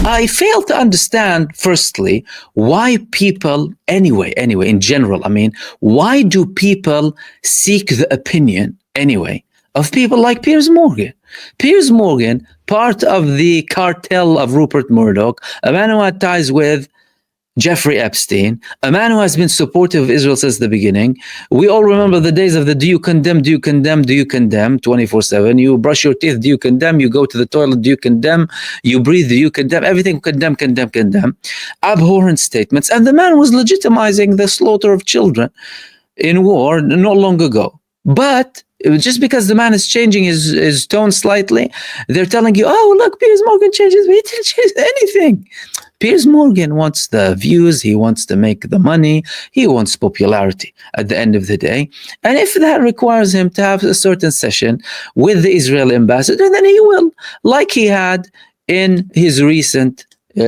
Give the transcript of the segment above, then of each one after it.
I fail to understand, firstly, why people, anyway, in general, I mean, why do people seek the opinion, anyway, of people like Piers Morgan? Piers Morgan, part of the cartel of Rupert Murdoch, a man who had ties with Jeffrey Epstein, a man who has been supportive of Israel since the beginning. We all remember the days of the do you condemn, 24/7. You brush your teeth, do you condemn? You go to the toilet, do you condemn? You breathe, do you condemn? Everything condemn. Abhorrent statements. And the man was legitimizing the slaughter of children in war not long ago. But just because the man is changing his tone slightly, they're telling you, oh, look, Piers Morgan changes. He didn't change anything. Piers Morgan wants the views, he wants to make the money, he wants popularity at the end of the day. And if that requires him to have a certain session with the Israeli ambassador, then he will, like he had in his recent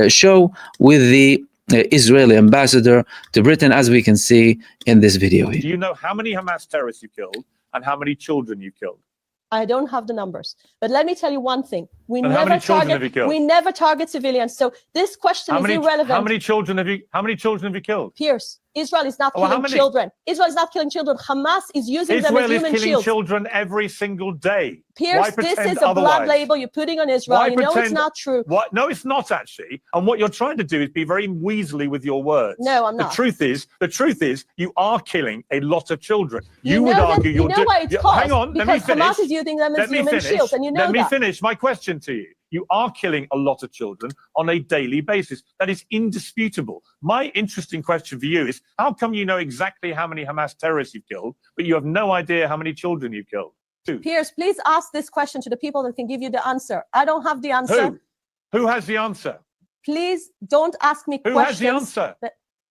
show with the Israeli ambassador to Britain, as we can see in this video here. Do you know how many Hamas terrorists you killed and how many children you killed? I don't have the numbers, but let me tell you one thing: we and never target civilians. So this question is irrelevant. How many children have you killed? Piers, Israel is not killing children. Israel is not killing children. Hamas is using them as human shields. Israel is killing children every single day. Piers, this is a blood label you're putting on Israel. You know it's not true. What? No, it's not actually. And what you're trying to do is be very weaselly with your words. No, I'm not. The truth is, you are killing a lot of children. You would argue you're doing. Why it's caused? Hang on, let me finish. Hamas is using them as human shields, and you know that. Let me finish my question to you. You are killing a lot of children on a daily basis. That is indisputable. My interesting question for you is, how come you know exactly how many Hamas terrorists you've killed, but you have no idea how many children you've killed? Piers, please ask this question to the people that can give you the answer. I don't have the answer. Who has the answer? Please don't ask me questions. Who has the answer?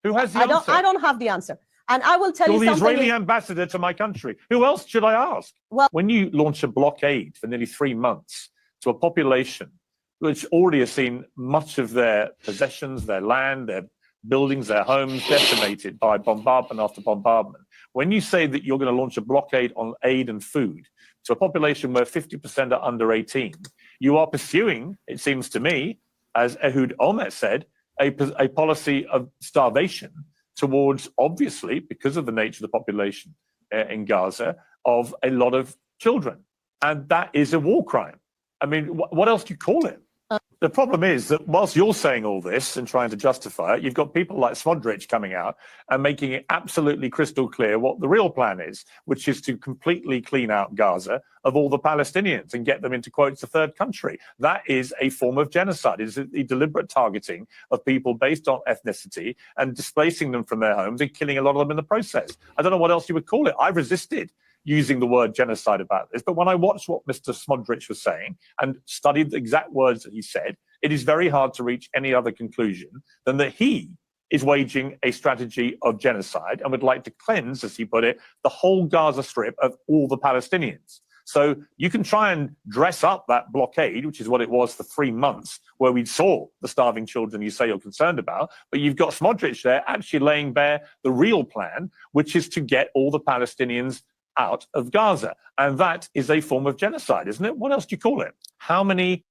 Who has the answer? I don't have the answer. And I will tell you something. You're the Israeli ambassador to my country. Who else should I ask? Well, when you launch a blockade for nearly 3 months to a population which already has seen much of their possessions, their land, their buildings, their homes decimated by bombardment after bombardment, when you say that you're going to launch a blockade on aid and food to a population where 50% are under 18, you are pursuing, it seems to me, as Ehud Olmert said, a policy of starvation towards, obviously, because of the nature of the population in Gaza, of a lot of children. And that is a war crime. I mean, what else do you call it? The problem is that whilst you're saying all this and trying to justify it, you've got people like Smodrich coming out and making it absolutely crystal clear what the real plan is, which is to completely clean out Gaza of all the Palestinians and get them into, quotes, a third country. That is a form of genocide. It's the deliberate targeting of people based on ethnicity and displacing them from their homes and killing a lot of them in the process. I don't know what else you would call it. I've resisted using the word genocide about this. But when I watched what Mr. Smodrich was saying and studied the exact words that he said, it is very hard to reach any other conclusion than that he is waging a strategy of genocide and would like to cleanse, as he put it, the whole Gaza Strip of all the Palestinians. So you can try and dress up that blockade, which is what it was for 3 months, where we saw the starving children you say you're concerned about, but you've got Smodrich there actually laying bare the real plan, which is to get all the Palestinians out of Gaza. And that is a form of genocide, isn't it? What else do you call it? How many?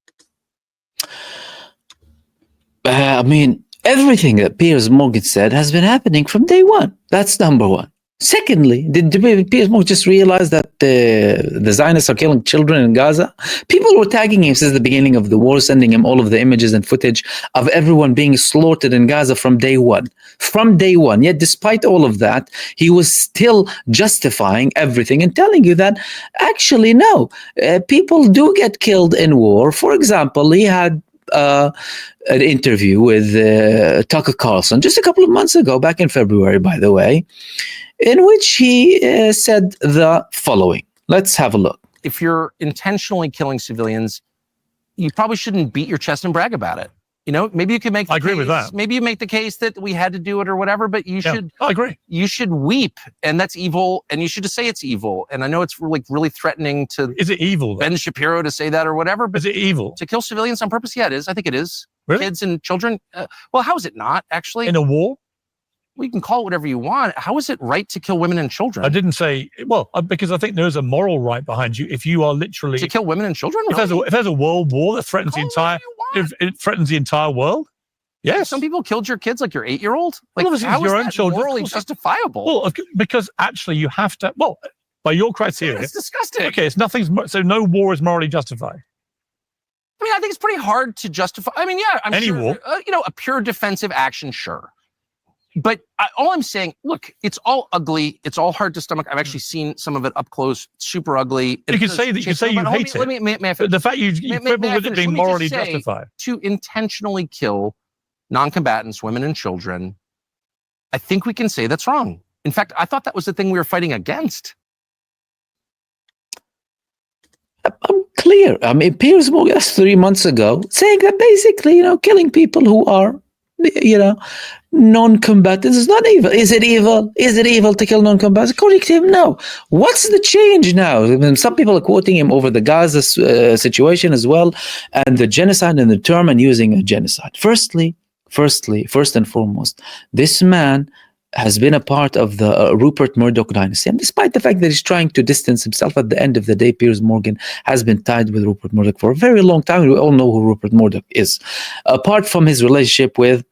I mean, everything that Piers Morgan said has been happening from day one. That's number one. Secondly, did Piers Morgan just realize that the Zionists are killing children in Gaza? People were tagging him since the beginning of the war, sending him all of the images and footage of everyone being slaughtered in Gaza from day one. From day one. Yet despite all of that, he was still justifying everything and telling you that actually, no, people do get killed in war. For example, he had an interview with Tucker Carlson just a couple of months ago, back in February, by the way, in which he said the following. Let's have a look. If you're intentionally killing civilians, you probably shouldn't beat your chest and brag about it. You know, maybe you could make the I agree case, with that. Maybe you make the case that we had to do it or whatever, but you should. I agree. You should weep, and that's evil, and you should just say it's evil. And I know it's really threatening to. Is it evil? Ben Shapiro to say that or whatever, but is it evil to kill civilians on purpose? Yeah, it is. I think it is. Really? Kids and children. Well, how is it not actually? In a war? we can call it whatever you want. How is it right to kill women and children? I didn't say, well, because I think there is a moral right behind you. If you are literally to kill women and children, if there's a world war that threatens if it threatens the entire world, yes. Some people killed your kids, like your 8-year-old. Like, well, how is your own that children morally justifiable? Well, because actually you have to. Well, by your criteria, it's disgusting. Okay, it's nothing's so no war is morally justified. I mean, I think it's pretty hard to justify. I mean, yeah, I'm Any sure, war. A pure defensive action, sure. But all I'm saying, look, it's all ugly. It's all hard to stomach. I've actually seen some of it up close, super ugly. You can say that. You can say you hate it. May I finish? The fact you quibble with it being morally justified. To intentionally kill non-combatants, women and children, I think we can say that's wrong. In fact, I thought that was the thing we were fighting against. I'm clear. I mean, Piers Morgan 3 months ago saying that basically, killing people who are, non-combatants is not evil. Is it evil? Is it evil to kill non-combatants? According to him, no. What's the change now? I mean, some people are quoting him over the Gaza situation as well, and the genocide and the term and using a genocide. First and foremost, this man has been a part of the Rupert Murdoch dynasty. And despite the fact that he's trying to distance himself, at the end of the day, Piers Morgan has been tied with Rupert Murdoch for a very long time. We all know who Rupert Murdoch is. Apart from his relationship with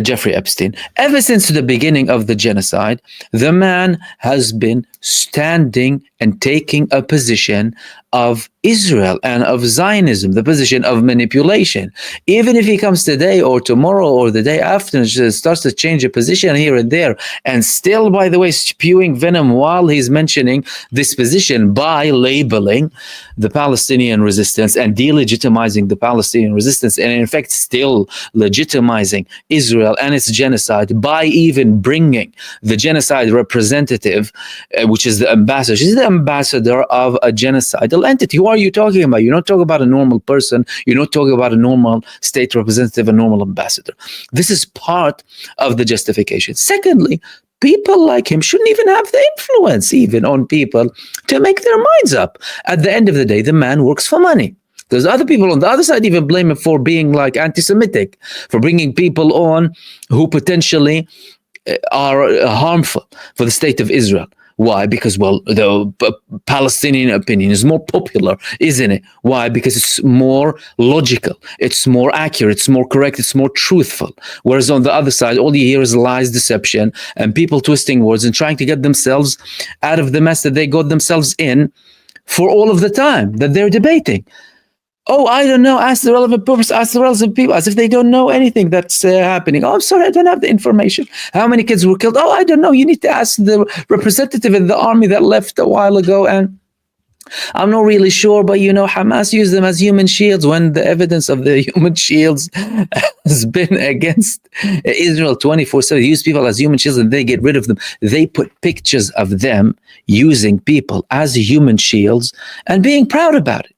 Jeffrey Epstein, ever since the beginning of the genocide, the man has been standing and taking a position of Israel and of Zionism, the position of manipulation. Even if he comes today or tomorrow or the day after and starts to change a position here and there, and still, by the way, spewing venom while he's mentioning this position by labeling the Palestinian resistance and delegitimizing the Palestinian resistance, and in fact still legitimizing Israel and its genocide by even bringing the genocide representative, which is the ambassador. She's the ambassador of a genocidal entity. Who are you talking about? You're not talking about a normal person. You're not talking about a normal state representative, a normal ambassador. This is part of the justification. Secondly, people like him shouldn't even have the influence even on people to make their minds up. At the end of the day, the man works for money. There's other people on the other side even blame him for being like anti-Semitic, for bringing people on who potentially are harmful for the state of Israel. Why? Because, well, the Palestinian opinion is more popular, isn't it? Why? Because it's more logical, it's more accurate, it's more correct, it's more truthful. Whereas on the other side, all you hear is lies, deception, and people twisting words and trying to get themselves out of the mess that they got themselves in for all of the time that they're debating. Oh, I don't know. Ask the relevant purpose. Ask the relevant people, as if they don't know anything that's happening. Oh, I'm sorry, I don't have the information. How many kids were killed? Oh, I don't know. You need to ask the representative in the army that left a while ago. And I'm not really sure, but Hamas used them as human shields when the evidence of the human shields has been against Israel 24/7. They use people as human shields and they get rid of them. They put pictures of them using people as human shields and being proud about it.